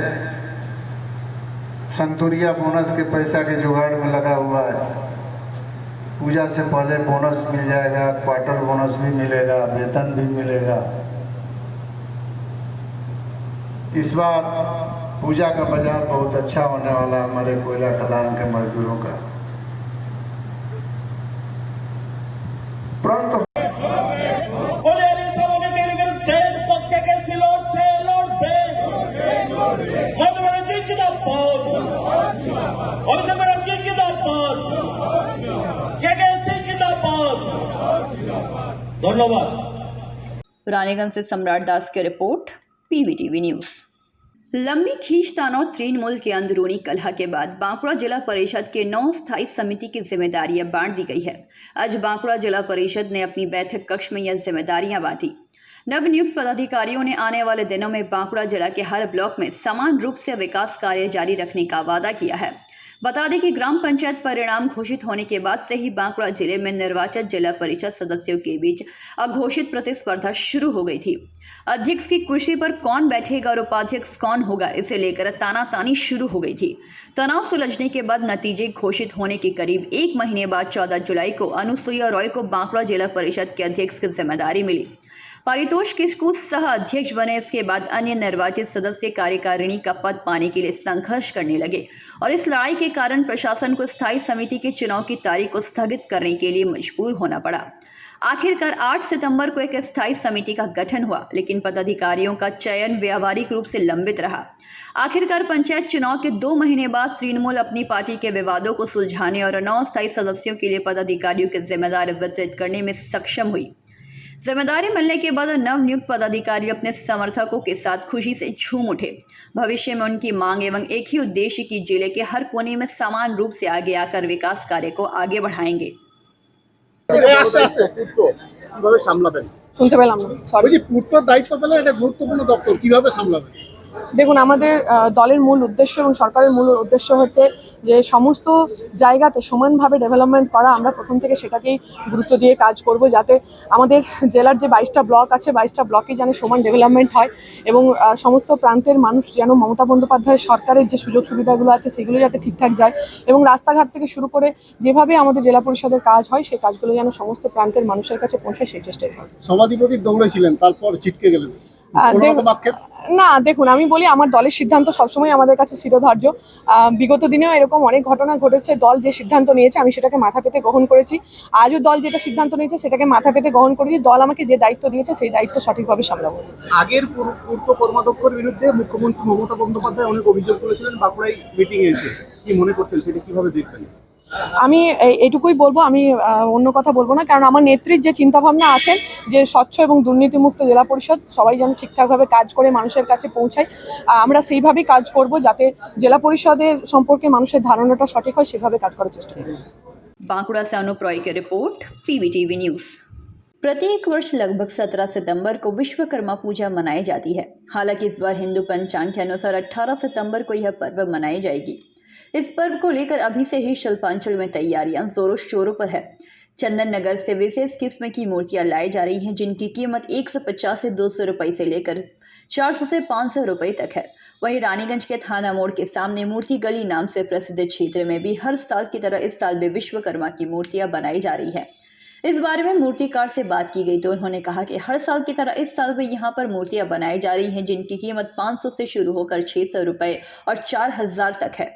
संतुरिया बोनस के पैसा के जुगाड़ में लगा हुआ है। पूजा से पहले बोनस मिल जाएगा, क्वार्टर बोनस भी मिलेगा, वेतन भी मिलेगा। इस बार पूजा का बाजार बहुत अच्छा होने वाला है हमारे कोयला खदान के मजदूरों का। परंतु धन्यवाद। रानीगंज से सम्राट दास की रिपोर्ट, PBTV न्यूज़। लंबी खींचतान और तृणमूल के अंदरूनी कलह के बाद बांकुड़ा जिला परिषद के 9 स्थायी समिति की जिम्मेदारियां बांट दी गई है। आज बांकुड़ा जिला परिषद ने अपनी बैठक कक्ष में यह जिम्मेदारियां बांटी। नवनियुक्त पदाधिकारियों ने आने वाले दिनों में बांकुड़ा जिला के हर ब्लॉक में समान रूप से विकास कार्य जारी रखने का वादा किया है। बता दें कि ग्राम पंचायत परिणाम घोषित होने के बाद से ही बांकुड़ा जिले में निर्वाचित जिला परिषद सदस्यों के बीच अघोषित प्रतिस्पर्धा शुरू हो गई थी। अध्यक्ष की कुर्सी पर कौन बैठेगा और उपाध्यक्ष कौन होगा, इसे लेकर तानातानी शुरू हो गई थी। तनाव सुलझने के बाद नतीजे घोषित होने के करीब 1 महीने बाद 14 जुलाई को अनुसुईया रॉय को बांकुड़ा जिला परिषद के अध्यक्ष की जिम्मेदारी मिली। पारितोष किस्कू सह अध्यक्ष बने। इसके बाद अन्य निर्वाचित सदस्य कार्यकारिणी का पद पाने के लिए संघर्ष करने लगे और इस लड़ाई के कारण प्रशासन को स्थायी समिति के चुनाव की तारीख को स्थगित करने के लिए मजबूर होना पड़ा। आखिरकार 8 सितंबर को एक स्थायी समिति का गठन हुआ, लेकिन पदाधिकारियों का चयन व्यावहारिक रूप से लंबित रहा। आखिरकार पंचायत चुनाव के 2 महीने बाद तृणमूल अपनी पार्टी के विवादों को सुलझाने और 9 स्थायी सदस्यों के लिए पदाधिकारियों की जिम्मेदारी वितरित करने में सक्षम हुई। जिम्मेदारी मिलने के बाद नवनियुक्त पदाधिकारी अपने समर्थकों के साथ खुशी से झूम उठे। भविष्य में उनकी मांग एवं एक ही उद्देश्य की जिले के हर कोने में समान रूप से आगे आकर विकास कार्य को आगे बढ़ाएंगे। কিভাবে সামলাবেন? শুনতে পেলাম না, সরি। ওই যে পূর্ত দায়িত্ব পেলে এটা গুরুত্বপূর্ণ দপ্তর, কিভাবে সামলাবেন? দেখুন, আমাদের দলের মূল উদ্দেশ্য এবং সরকারের মূল উদ্দেশ্য হচ্ছে যে সমস্ত জায়গাতে সমানভাবে ডেভেলপমেন্ট করা। আমরা প্রথম থেকে সেটাকেই গুরুত্ব দিয়ে কাজ করব, যাতে আমাদের জেলার যে 22টা ব্লক আছে 22টা ব্লকে যেন সমান ডেভেলপমেন্ট হয় এবং সমস্ত প্রান্তের মানুষ যেন মমতা বন্দ্যোপাধ্যায়ের সরকারের যে সুযোগ সুবিধাগুলো আছে সেগুলো যাতে ঠিকঠাক যায় এবং রাস্তাঘাট থেকে শুরু করে যেভাবে আমাদের জেলা পরিষদের কাজ হয় সেই কাজগুলো যেন সমস্ত প্রান্তের মানুষের কাছে পৌঁছায়, সেই চেষ্টাই হবে। সভাধিপতির দৌড়ে ছিলেন, তারপর ছিটকে গেলেন, না দেখুন, আমি বলি আমার দলের সিদ্ধান্ত সবসময় আমাদের কাছে শিরোধার্য। বিগত দিনেও এরকম অনেক ঘটনা ঘটেছে, দল যে সিদ্ধান্ত নিয়েছে আমি সেটাকে মাথা পেতে গ্রহণ করেছি। আজও দল যেটা সিদ্ধান্ত নিয়েছে সেটাকে মাথা পেতে গ্রহণ করেছি। দল আমাকে যে দায়িত্ব দিয়েছে সেই দায়িত্ব সঠিকভাবে সামলাবো। আগের পূর্ত কর্মাধ্যক্ষের বিরুদ্ধে মুখ্যমন্ত্রী মমতা বন্দ্যোপাধ্যায় অনেক অভিযোগ করেছিলেন, বাঁকুড়ায় মিটিং এসে কি মনে করছেন, সেটা কিভাবে দেখবেন? আমি এটুকুই বলবো, আমি অন্য কথা বলবো না, কারণ আমার নেত্রীর যে চিন্তাভাবনা আছেন যে স্বচ্ছ এবং দুর্নীতিমুক্ত জেলা পরিষদ সবাই যেন ঠিকঠাকভাবে কাজ করে মানুষের কাছে পৌঁছায়, আমরা সেইভাবেই কাজ করব যাতে জেলা পরিষদের সম্পর্কে মানুষের ধারণাটা সঠিক হয়, সেভাবে কাজ করার চেষ্টা করব। बांकुड़ा से अनुप रॉय की रिपोर्ट, PBTV न्यूज़। प्रत्येक वर्ष लगभग 17 सितंबर को विश्वकर्मा पूजा मनाई जाती है। हालांकि इस बार हिंदू पंचांग के अनुसार 18 सितंबर को यह पर्व मनाई जाएगी। इस पर्व को लेकर अभी से ही शिल्पांचल में तैयारियां जोरों शोरों पर है। चंदन नगर से विशेष किस्म की मूर्तियां लाई जा रही हैं, जिनकी कीमत 150 से 200 रुपये से लेकर 400 से 500 रुपये तक है। वहीं रानीगंज के थाना मोड़ के सामने मूर्ति गली नाम से प्रसिद्ध क्षेत्र में भी हर साल की तरह इस साल भी विश्वकर्मा की मूर्तियां बनाई जा रही है। इस बारे में मूर्तिकार से बात की गई तो उन्होंने कहा कि हर साल की तरह इस साल भी यहाँ पर मूर्तियां बनाई जा रही हैं, जिनकी कीमत 500 से शुरू होकर 600 रुपये और 4000 तक है।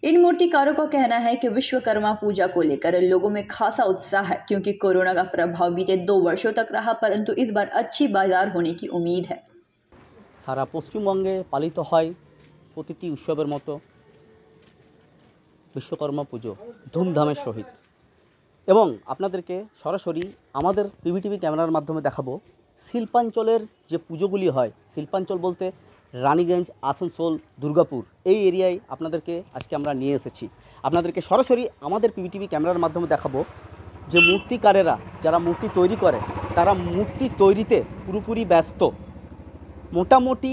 इन मूर्तिकारों का कहना है कि विश्वकर्मा पूजा को लेकर लोगों में खासा उत्साह है, क्योंकि कोरोना का प्रभाव बीते 2 वर्षों तक रहा, परंतु इस बार अच्छी बाजार होने की उम्मीद है। সারা পশ্চিমবঙ্গে পালিত হয় প্রতিটি উৎসবের মতো বিশ্বকর্মা পুজো ধুমধামের সহিত, এবং আপনাদেরকে সরাসরি আমাদের PBTV ক্যামেরার মাধ্যমে দেখাবো শিল্পাঞ্চলের যে পুজোগুলি হয়। শিল্পাঞ্চল বলতে রানীগঞ্জ, আসানসোল, দুর্গাপুর এই এরিয়ায় আপনাদেরকে আজকে আমরা নিয়ে এসেছি। আপনাদেরকে সরাসরি আমাদের PBTV ক্যামেরার মাধ্যমে দেখাবো যে মূর্তিকারেরা যারা মূর্তি তৈরি করে তারা মূর্তি তৈরিতে পুরোপুরি ব্যস্ত। মোটামুটি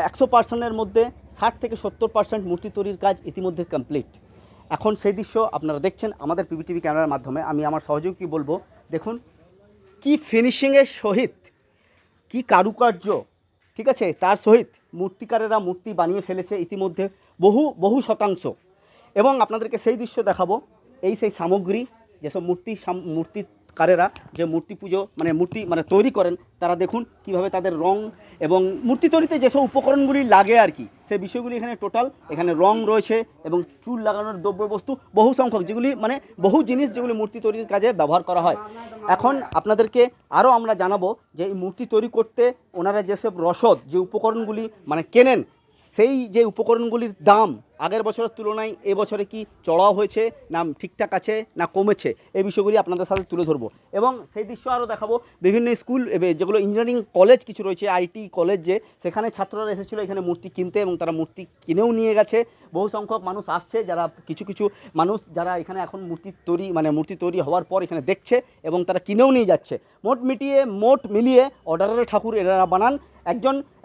100%-এর মধ্যে 60 থেকে 70% মূর্তি তৈরির কাজ ইতিমধ্যে কমপ্লিট। এখন সেই দৃশ্য আপনারা দেখছেন আমাদের PBTV ক্যামেরার মাধ্যমে। আমি আমার সহযোগীকে বলবো, দেখুন কি ফিনিশিংয়ের সহিত, কি কারুকার্য, ঠিক আছে, তার সহিত মূর্তিকারেরা মূর্তি বানিয়ে ফেলেছে ইতিমধ্যে বহু শতাংশ। এবং আপনাদেরকে সেই দৃশ্য দেখাবো, এই সেই সামগ্রী যেসব মূর্তিকারেরা যে মূর্তি পুজো মূর্তি তৈরি করেন, তারা দেখুন কিভাবে তাদের রং এবং মূর্তি তৈরিতে যেসব উপকরণগুলি লাগে আর কি, সেই বিষয়গুলি এখানে টোটাল এখানে রং রয়েছে এবং চুল লাগানোর দ্রব্যবস্তু বহু সংখ্যক, যেগুলি বহু জিনিস যেগুলি মূর্তি তৈরির কাজে ব্যবহার করা হয়। এখন আপনাদেরকে আরও আমরা জানাবো যে এই মূর্তি তৈরি করতে ওনারা যেসব রসদ যে উপকরণগুলি কেনেন, সেই যে উপকরণগুলির দাম আগের বছরের তুলনায় এবছরে কি চড়াও হয়েছে না ঠিকঠাক আছে না কমেছে, এই বিষয়গুলি আপনাদের সাথে তুলে ধরবো। এবং সেই দৃশ্য আরও দেখাবো বিভিন্ন স্কুল যেগুলো ইঞ্জিনিয়ারিং কলেজ কিছু রয়েছে, IT কলেজ, যে সেখানে ছাত্ররা এসেছিলো এখানে মূর্তি কিনতে এবং তারা মূর্তি কিনেও নিয়ে গেছে। বহু সংখ্যক মানুষ আসছে, যারা কিছু মানুষ যারা এখানে এখন মূর্তি তৈরি হওয়ার পর এখানে দেখছে এবং তারা কিনেও নিয়ে যাচ্ছে। মোট মিলিয়ে অর্ডারের ঠাকুর এরা বানান।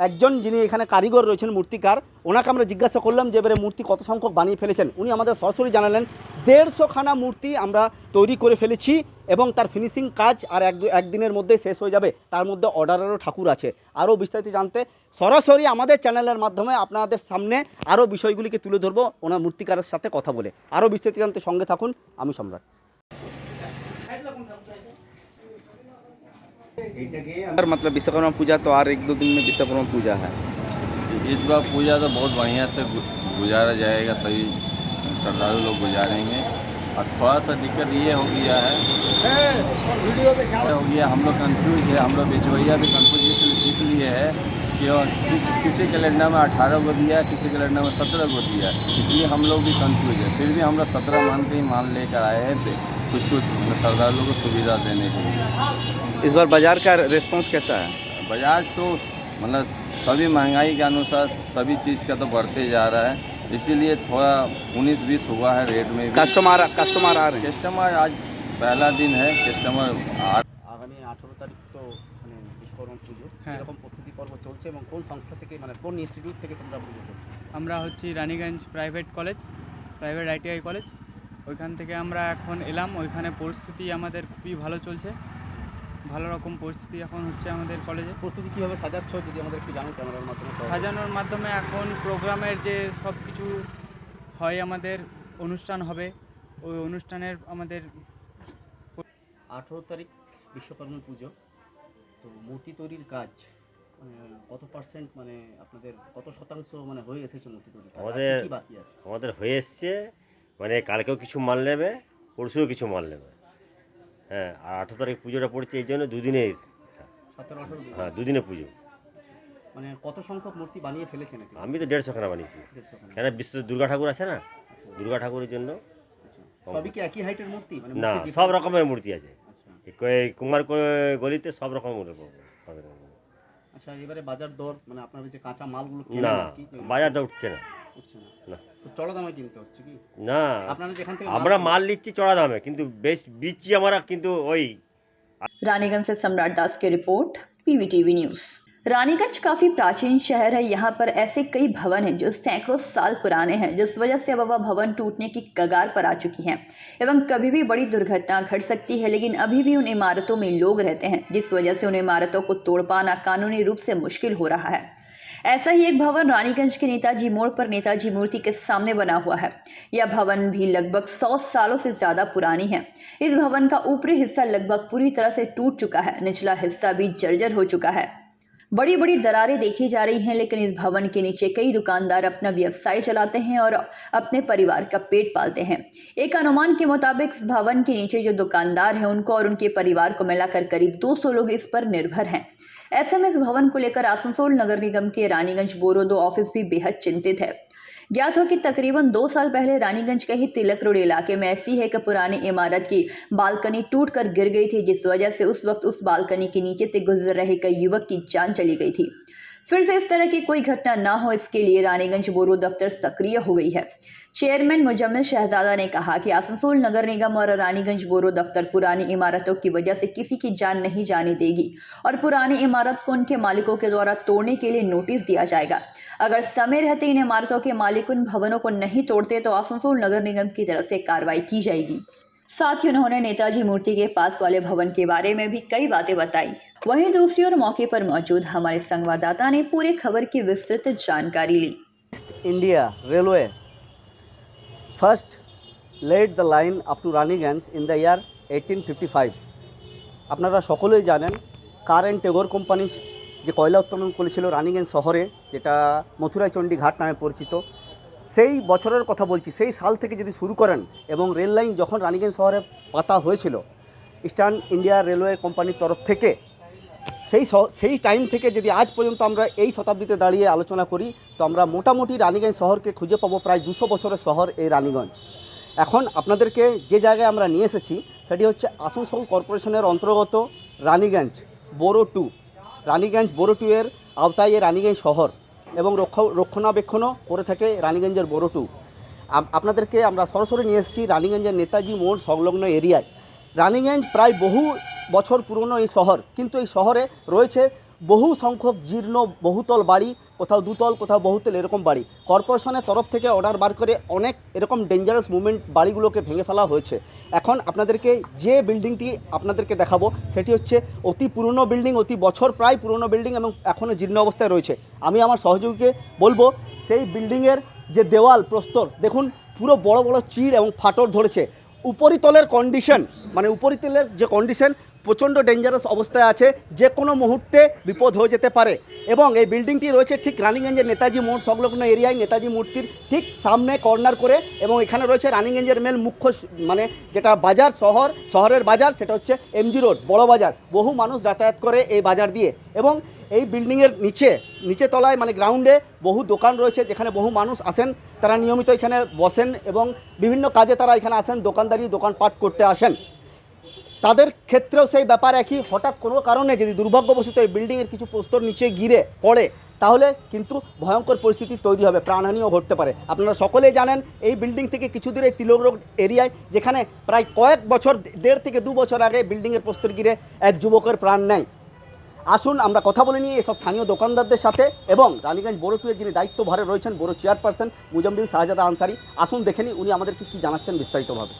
একজন যিনি এখানে কারিগর রয়েছেন, মূর্তিকার, ওনাকে আমরা জিজ্ঞাসা করলাম যে এবারে মূর্তি কত সংখ্যক বানিয়ে ফেলেছেন। উনি আমাদের সরাসরি জানালেন 150খানা মূর্তি আমরা তৈরি করে ফেলেছি এবং তার ফিনিশিং কাজ আর একদিনের মধ্যে শেষ হয়ে যাবে। তার মধ্যে অর্ডারেরও ঠাকুর আছে। আরও বিস্তারিত জানতে সরাসরি আমাদের চ্যানেলের মাধ্যমে আপনাদের সামনে আরও বিষয়গুলিকে তুলে ধরবো ওনার মূর্তিকারের সাথে কথা বলে। আরও বিস্তারিত জানতে সঙ্গে থাকুন, আমি সম্রাট। मतलब विश्वकर्मा पूजा तो और 1-2 दिन में विश्वकर्मा पूजा है। इस बार पूजा तो बहुत बढ़िया से गुजारा जाएगा, सभी श्रद्धालु लोग गुजारेंगे। और थोड़ा सा दिक्कत ये हो गया है हम लोग कंफ्यूज है, हम लोग बेचवैया भी कंफ्यूज इसलिए है कि किसी कैलेंडर में 18 को दिया, किसी कैलेंडर में 17 को दिया, इसलिए हम लोग भी कंफ्यूज है। फिर भी हम लोग 17 मान के ही माल लेकर आए हैं। कुछ श्रद्धालुओं को सुविधा देने के लिए। इस बार बाजार का रिस्पांस कैसा है? बाजार तो मतलब सभी महंगाई के अनुसार सभी चीज़ का तो बढ़ते जा रहा है, इसीलिए थोड़ा 19-20 हुआ है रेट में। कस्टमर आ रहे हैं? कस्टमर आज पहला दिन है, कस्टमर আগামী 18 তারিখ তো মানে বিশ্বকর্মা পুজো, এরকম প্রস্তুতি পর্ব চলছে এবং কোন সংস্থা থেকে মানে কোন ইনস্টিটিউট থেকে তোমরা পুজো করছো? আমরা হচ্ছি রানীগঞ্জ প্রাইভেট আইটিআই কলেজ, ওইখান থেকে আমরা এখন এলাম। ওইখানে পরিস্থিতি আমাদের খুবই ভালো চলছে, ভালো রকম পরিস্থিতি এখন হচ্ছে আমাদের কলেজে। প্রস্তুতি কীভাবে সাজাচ্ছ যদি আমাদের একটু জানো ক্যামেরার মাধ্যমে? সাজানোর মাধ্যমে এখন প্রোগ্রামের যে সব কিছু হয়, আমাদের অনুষ্ঠান হবে, ওই অনুষ্ঠানের আমাদের 18 তারিখ বিশ্বকর্মা পুজো, তো মূর্তি তৈরির কাজ কত পার্সেন্ট মানে আপনাদের কত শতাংশ মানে হয়ে এসেছে মূর্তি তৈরি? আমাদের হয়ে এসছে, মানে কালকেও কিছু মাল নেবে, পরশুও কিছু মাল নেবে। হ্যাঁ, আর 18 তারিখ পুজোটা পড়ছে এই জন্য দুদিনের, 17-18 হ্যাঁ দুদিনের পুজো। মানে কত সংখ্যক মূর্তি বানিয়ে ফেলেছেন? আমি তো 150 খানা বানিয়েছি। কেন বিশ্ব দুর্গা ঠাকুর আছে না, দুর্গা ঠাকুরের জন্য। সবই কি একই হাইটের মূর্তি? না, সব রকমের মূর্তি আছে, কুমার গলিতে সব রকমের মূর্তি পাবে। আচ্ছা, এবারে বাজার দর মানে আপনার যে কাঁচা মালগুলো না, বাজার দর উঠছে না। চড়া দামে কিনতে হচ্ছে কি? না, আপনারা যেখান থেকে আমরা মাল নিচ্ছি চড়া দামে, কিন্তু বেশ বিচি আমরা কিন্তু ওই। रानीगंज से सम्राट दास की रिपोर्ट, पीवीटीवी न्यूज़। रानीगंज काफ़ी प्राचीन शहर है। यहाँ पर ऐसे कई भवन हैं जो सैकड़ों साल पुराने हैं, जिस वजह से अब वह भवन टूटने की कगार पर आ चुकी हैं एवं कभी भी बड़ी दुर्घटना घट सकती है। लेकिन अभी भी उन इमारतों में लोग रहते हैं, जिस वजह से उन इमारतों को तोड़ पाना कानूनी रूप से मुश्किल हो रहा है। ऐसा ही एक भवन रानीगंज के नेताजी मोड़ पर नेताजी मूर्ति के सामने बना हुआ है। यह भवन भी लगभग 100 सालों से ज़्यादा पुरानी है। इस भवन का ऊपरी हिस्सा लगभग पूरी तरह से टूट चुका है, निचला हिस्सा भी जर्जर हो चुका है। बड़ी बड़ी दरारें देखी जा रही हैं, लेकिन इस भवन के नीचे कई दुकानदार अपना व्यवसाय चलाते हैं और अपने परिवार का पेट पालते हैं। एक अनुमान के मुताबिक इस भवन के नीचे जो दुकानदार हैं, उनको और उनके परिवार को मिलाकर करीब 200 लोग इस पर निर्भर हैं। ऐसे में इस भवन को लेकर आसनसोल नगर निगम के रानीगंज बोरो 2 ऑफिस भी बेहद चिंतित है। ज्ञात हो कि तकरीबन 2 साल पहले रानीगंज के ही तिलक रोड इलाके में ऐसी है कि पुरानी इमारत की बालकनी टूटकर गिर गई थी, जिस वजह से उस वक्त उस बालकनी के नीचे से गुजर रहे कई युवक की जान चली गई थी। फिर से इस तरह की कोई घटना ना हो, इसके लिए रानीगंज बोरो दफ्तर सक्रिय हो गई है। चेयरमैन मुजम्मिल शहजादा ने कहा कि आसनसोल नगर निगम और रानीगंज बोरो दफ्तर पुरानी इमारतों की वजह से किसी की जान नहीं जाने देगी और पुरानी इमारत को उनके मालिकों के द्वारा तोड़ने के लिए नोटिस दिया जाएगा। अगर समय रहते इन इमारतों के मालिक उन भवनों को नहीं तोड़ते तो आसनसोल नगर निगम की तरफ से कार्रवाई की जाएगी। साथ ही उन्होंने नेताजी मूर्ति के पास वाले भवन के बारे में भी कई बातें बताई। वहीं दूसरी ओर मौके पर मौजूद हमारे संवाददाता ने पूरे खबर की विस्तृत जानकारी ली। India railway first laid the line up to Raniganj in the year 1855. আপনারা সকলেই জানেন কার অ্যান্ড টেগোর কোম্পানি যে কয়লা উত্তোলন করেছিল রানীগঞ্জ শহরে, যেটা মথুরাই চণ্ডী ঘাট নামে পরিচিত, সেই বছরের কথা বলছি। সেই সাল থেকে যদি শুরু করেন এবং রেল লাইন যখন রানীগঞ্জ শহরে পাতা হয়েছিল ইস্টার্ন ইন্ডিয়া রেলওয়ে কোম্পানির তরফ থেকে, সেই টাইম থেকে যদি আজ পর্যন্ত আমরা এই শতাব্দীতে দাঁড়িয়ে আলোচনা করি তো আমরা মোটামুটি রানীগঞ্জ শহরকে খুঁজে পাবো প্রায় 200 বছরের শহর এই রানীগঞ্জ। এখন আপনাদেরকে যে জায়গায় আমরা নিয়ে এসেছি সেটি হচ্ছে আসানসোল কর্পোরেশনের অন্তর্গত রানীগঞ্জ বোরো 2। রানীগঞ্জ বোরো 2 এর আওতায় রানীগঞ্জ শহর এবং রক্ষণাবেক্ষণও করে থাকে রানীগঞ্জের বোরো 2। আপনাদেরকে আমরা সরাসরি নিয়ে এসেছি রানীগঞ্জের নেতাজি মোড় সংলগ্ন এরিয়ায়। রানীগঞ্জ প্রায় বহু বছর পুরনো এই শহর, কিন্তু এই শহরে রয়েছে বহু সংখ্যক জীর্ণ বহুতল বাড়ি, কোথাও দুতল কোথাও বহুতল এরকম বাড়ি। কর্পোরেশনের তরফ থেকে অর্ডার বার করে অনেক এরকম ডেঞ্জারাস মুভমেন্ট বাড়িগুলোকে ভেঙে ফেলা হয়েছে। এখন আপনাদেরকে যে বিল্ডিংটি আপনাদেরকে দেখাবো সেটি হচ্ছে অতি পুরনো বিল্ডিং, অতি বছর প্রায় পুরনো বিল্ডিং এবং এখনও জীর্ণ অবস্থায় রয়েছে। আমি আমার সহযোগীকে বলবো সেই বিল্ডিংয়ের যে দেওয়াল প্রস্তর দেখুন, পুরো বড় বড় চিড় এবং ফাটল ধরেছে। উপরিতলের কন্ডিশন মানে উপরিতলের যে কন্ডিশন প্রচণ্ড ডেঞ্জারাস অবস্থায় আছে, যে কোনো মুহূর্তে বিপদ হয়ে যেতে পারে। এবং এই বিল্ডিংটি রয়েছে ঠিক রানীগঞ্জের নেতাজি মোড় সংলগ্ন এরিয়ায়, নেতাজি মূর্তির ঠিক সামনে কর্নার করে, এবং এখানে রয়েছে রানীগঞ্জের মেল মুখ্য মানে যেটা বাজার শহরের বাজার, সেটা হচ্ছে এমজি রোড বড় বাজার। বহু মানুষ যাতায়াত করে এই বাজার দিয়ে এবং এই বিল্ডিংয়ের নিচে তলায় মানে গ্রাউন্ডে বহু দোকান রয়েছে, যেখানে বহু মানুষ আসেন, তারা নিয়মিত এখানে বসেন এবং বিভিন্ন কাজে তারা এখানে আসেন, দোকানদারি দোকানপাট করতে আসেন। তাদের ক্ষেত্রেও সেই ব্যাপার একই, হঠাৎ কোনো কারণে যদি দুর্ভাগ্যবশত এই বিল্ডিংয়ের কিছু প্রস্তর নিচে গিরে পড়ে তাহলে কিন্তু ভয়ঙ্কর পরিস্থিতি তৈরি হবে, প্রাণহানিও ঘটতে পারে। আপনারা সকলেই জানেন এই বিল্ডিং থেকে কিছু দূরে তিলক রোড এরিয়ায়, যেখানে প্রায় কয়েক বছর 1.5 থেকে 2 বছর আগে বিল্ডিংয়ের প্রস্তর গিরে এক যুবকের প্রাণ নেয়। আসুন আমরা কথা বলে নিই এসব স্থানীয় দোকানদারদের সাথে এবং রানীগঞ্জ বড় 2-এর যিনি দায়িত্বভারে রয়েছেন বড় চেয়ারপারসন মুজাম্মিল শাহজাদা আনসারি, আসুন দেখে নিই উনি আমাদেরকে কী জানাচ্ছেন বিস্তারিতভাবে।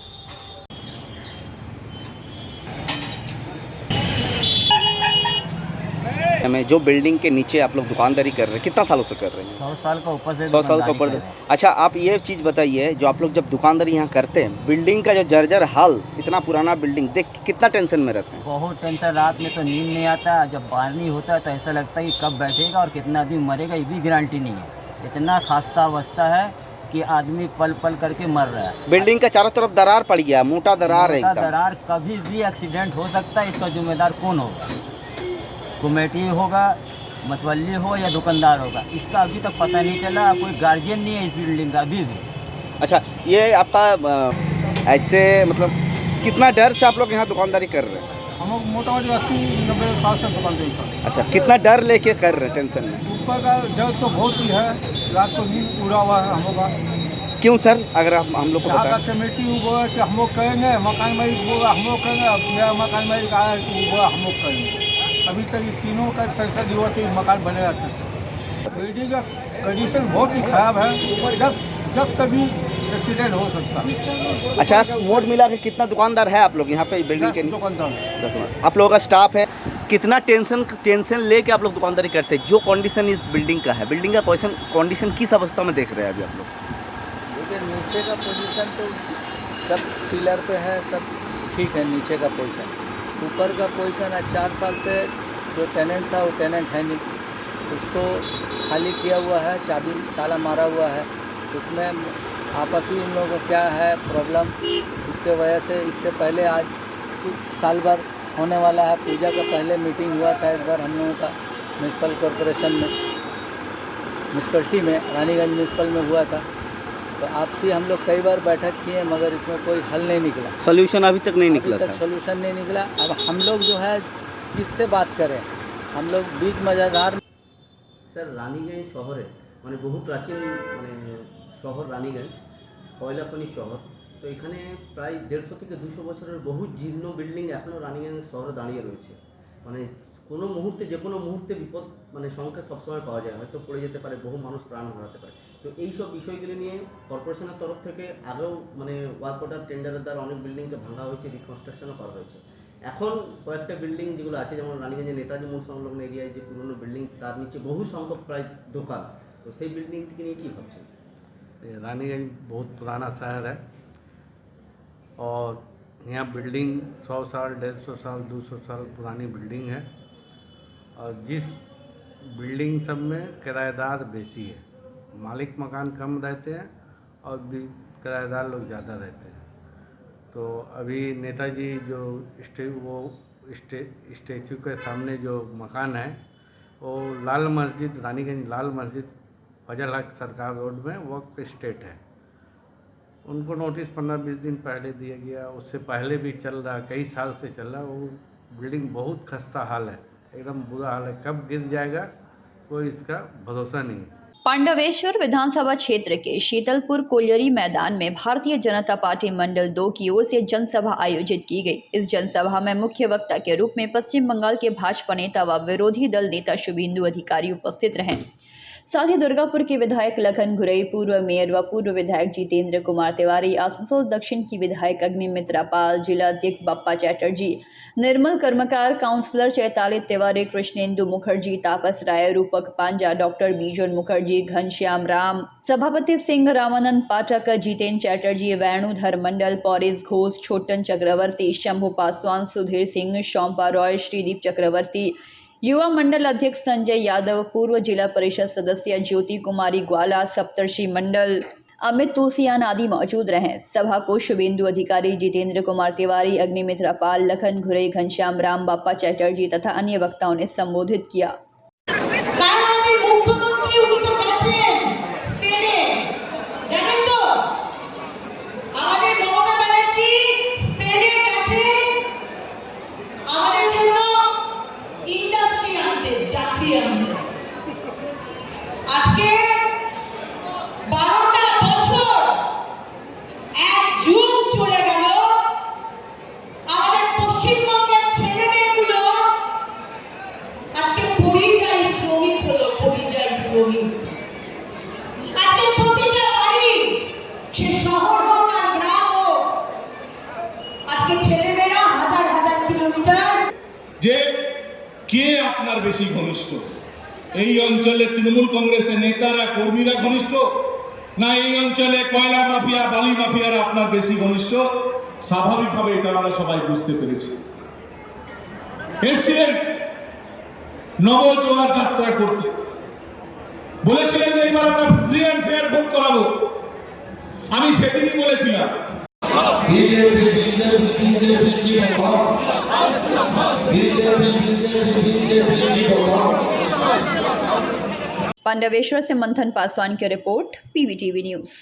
में जो बिल्डिंग के नीचे आप लोग दुकानदारी कर रहे हैं, कितना सालों से कर रहे हैं? 100 साल का ऊपर से 100 साल का ऊपर। अच्छा, आप ये चीज़ बताइए, जो आप लोग जब दुकानदारी यहाँ करते हैं, बिल्डिंग का जो जर्जर हाल, इतना पुराना बिल्डिंग देख कितना टेंशन में रहते हैं? बहुत टेंशन, रात में तो नींद नहीं आता, जब पानी होता है तो ऐसा लगता है कि कब बैठेगा और कितना आदमी मरेगा, ये भी गारंटी नहीं है। इतना खास्ता अवस्था है कि आदमी पल पल करके मर रहा है। बिल्डिंग का चारों तरफ दरार पड़ गया, मोटा दरार है एकदम। दरार, कभी भी एक्सीडेंट हो सकता है, इसका जिम्मेदार कौन होगा? कमेटी होगा, मतवली हो या दुकानदार होगा, इसका अभी तक पता नहीं चला। कोई गार्जियन नहीं है इस बिल्डिंग का अभी भी। अच्छा, ये आपका ऐसे मतलब कितना डर से आप लोग यहाँ दुकानदारी कर रहे हैं? हम लोग मोटामोटी 80-90 साल से दुकानदारी कर रहे हैं। अच्छा, कितना डर लेके कर रहे हैं, टेंशन में? ऊपर का डर तो बहुत ही है, रात को नींद पूरा हुआ है हम लोग का। क्यों सर, अगर आप हम लोग को यहाँ का बताएं। कमेटी वो बोला कि हम लोग करेंगे, मकान मालिक बोला हम लोग करेंगे, अब मेरा मकान मालिक आया कि वो बोला हम लोग करेंगे। अभी तक ये तीनों का पैसा दिया तो मकान बनेगा कैसे? बिल्डिंग का कंडीशन बहुत ही खराब है, जब कभी एक्सीडेंट हो सकता है। अच्छा, मोड मिला के कितना दुकानदार है आप लोग यहाँ पे बिल्डिंग के? 10 दुकानदार। 10 आप लोगों का स्टाफ है, कितना टेंशन लेके आप लोग दुकानदारी करते हैं? जो कंडीशन इस बिल्डिंग का है, बिल्डिंग का कंडीशन किस अवस्था में देख रहे हैं अभी आप लोग? देखिए, नीचे का पोजीशन तो सब पिलर पे है, सब ठीक है नीचे का पोजीशन। ऊपर का पोजीशन है, 4 साल से जो टेनेंट था वो टेनेंट है नहीं, उसको खाली किया हुआ है, चाबी ताला मारा हुआ है। उसमें आपसी इन लोगों का क्या है प्रॉब्लम, इसके वजह से इससे पहले आज साल भर होने वाला है, पूजा का पहले मीटिंग हुआ था एक बार हम लोगों का म्यूनसिपल कॉरपोरेशन में, म्यूनसिपलिटी में, रानीगंज म्यूनसिपल में हुआ था। तो आपसे हम लोग कई बार बैठक किए मगर इसमें कोई हल नहीं निकला, सोल्यूशन अभी तक नहीं निकला था। सोल्यूशन नहीं निकला। अब हम लोग जो है किससे बात करें, हम लोग बीच मज़ेदार। স্যার, রানীগঞ্জ শহরে মানে বহু প্রাচীন মানে শহর রানীগঞ্জ, কয়লাখনি শহর। তো এখানে প্রায় 150 থেকে 200 বছরের বহু জীর্ণ বিল্ডিং এখনও রানীগঞ্জ শহরে দাঁড়িয়ে রয়েছে। মানে কোনো মুহূর্তে যে কোনো মুহূর্তে বিপদ মানে সংখ্যা সবসময় পাওয়া যায়, হয়তো পড়ে যেতে পারে, বহু মানুষ প্রাণ হারাতে পারে। তো এই সব বিষয়গুলি নিয়ে কর্পোরেশনের তরফ থেকে আগেও মানে ওয়ার্ক অর্ডার টেন্ডারের দ্বারা অনেক বিল্ডিংকে ভাঙা হয়েছে, রিকনস্ট্রাকশনও করা হয়েছে। এখন কয়েকটা বিল্ডিং যেগুলো আছে, যেমন রানীগঞ্জের নেতাজি মোড় সংলগ্ন এরিয়ায় যে পুরনো বিল্ডিং, তার নিচে বহু সংখ্যক প্রায় দোকান, তো সেই বিল্ডিংটিকে নিয়ে কী ভাবছেন? रानीगंज बहुत पुराना शहर है और यहाँ बिल्डिंग 100 साल, 150 साल, 200 साल पुरानी बिल्डिंग है और जिस बिल्डिंग सब में किराएदार बेसी है, मालिक मकान कम रहते हैं और भी किराएदार लोग ज़्यादा रहते हैं। तो अभी नेताजी जो स्टैचू के सामने जो मकान है वो लाल मस्जिद, रानीगंज लाल मस्जिद फजल हक सरकार रोड में वर्क स्टेट है। उनको नोटिस 15-20 दिन पहले दिया गया, उससे पहले भी चल रहा, कई साल से चल रहा। वो बिल्डिंग बहुत खस्ता हाल है, एकदम बुरा हाल है, कब गिर जाएगा कोई इसका भरोसा नहीं है। पांडवेश्वर विधानसभा क्षेत्र के शीतलपुर कोलियरी मैदान में भारतीय जनता पार्टी मंडल 2 की ओर से जनसभा आयोजित की गई। इस जनसभा में मुख्य वक्ता के रूप में पश्चिम बंगाल के भाजपा नेता व विरोधी दल नेता शुभेंदु अधिकारी उपस्थित रहे। साथ ही दुर्गापुर के विधायक लखन घुरई, पूर्व मेयर व पूर्व विधायक जितेंद्र कुमार तिवारी, आसनसोल दक्षिण की विधायक अग्निमित्रा पाल, जिला अध्यक्ष बप्पा चैटर्जी, निर्मल कर्मकार, काउंसलर चैताली तिवारी, कृष्णेंदु मुखर्जी, तापस राय, रूपक पांजा, डॉक्टर बीजन मुखर्जी, घनश्याम राम, सभापति सिंह, रामानंद पाठक, जितेंद्र चैटर्जी, वेणुधर मंडल, पौरिस घोष, छोटन चक्रवर्ती, शंभु पासवान, सुधीर सिंह, शोम्पा रॉय, श्रीदीप चक्रवर्ती, युवा मंडल अध्यक्ष संजय यादव, पूर्व जिला परिषद सदस्य ज्योति कुमारी ग्वाला, सप्तर्षि मंडल अमित तुलसियान आदि मौजूद रहे। सभा को शुभेंदु अधिकारी, जितेंद्र कुमार तिवारी, अग्निमित्रा पाल, लखन घुरई, घनश्याम राम, बप्पा चैटर्जी तथा अन्य वक्ताओं ने संबोधित किया। মুখ্যমন্ত্রী উনি তো গেছেন স্পেনে, জানেন তো আমাদের মমতা ব্যানার্জি স্পেনে গেছেন আমাদের জন্য ইন্ডাস্ট্রি আনতে, চাকরি আনতে। আজকে 12টা বছর, এক যুগ চলে গেল, আমাদের পশ্চিমবঙ্গের ছেলে মেয়েগুলো আজকে পরিযায়ী শ্রমিক হলো, পরিযায়ী শ্রমিক। আজকে প্রতিটা বাড়ি, সে শহর হোক আর গ্রাম হোক, আজকে ছেলেমেয়েরা হাজার হাজার কিলোমিটার। যে কে আপনার বেশি ঘনিষ্ঠ? এই অঞ্চলে তৃণমূল কংগ্রেসের নেতারা কর্মীরা ঘনিষ্ঠ, না এই অঞ্চলে কয়লা মাফিয়া বালি মাফিয়ারা আপনার বেশি ঘনিষ্ঠ? স্বাভাবিকভাবে এটা আমরা সবাই বুঝতে পেরেছি। এসছিলেন নবজোয়ার যাত্রা করতে, বলেছিলেন যে এবার আমরা ফ্রি অ্যান্ড ফেয়ার ভোট করাবো। আমি সেদিনই বলেছিলাম বিজেপি বিজেপি বিজেপি জিন্দাবাদ, বিজেপি বিজেপি বিজেপি জিন্দাবাद। पांडवेश्वर से मंथन पासवान की रिपोर्ट, PVTV न्यूज़।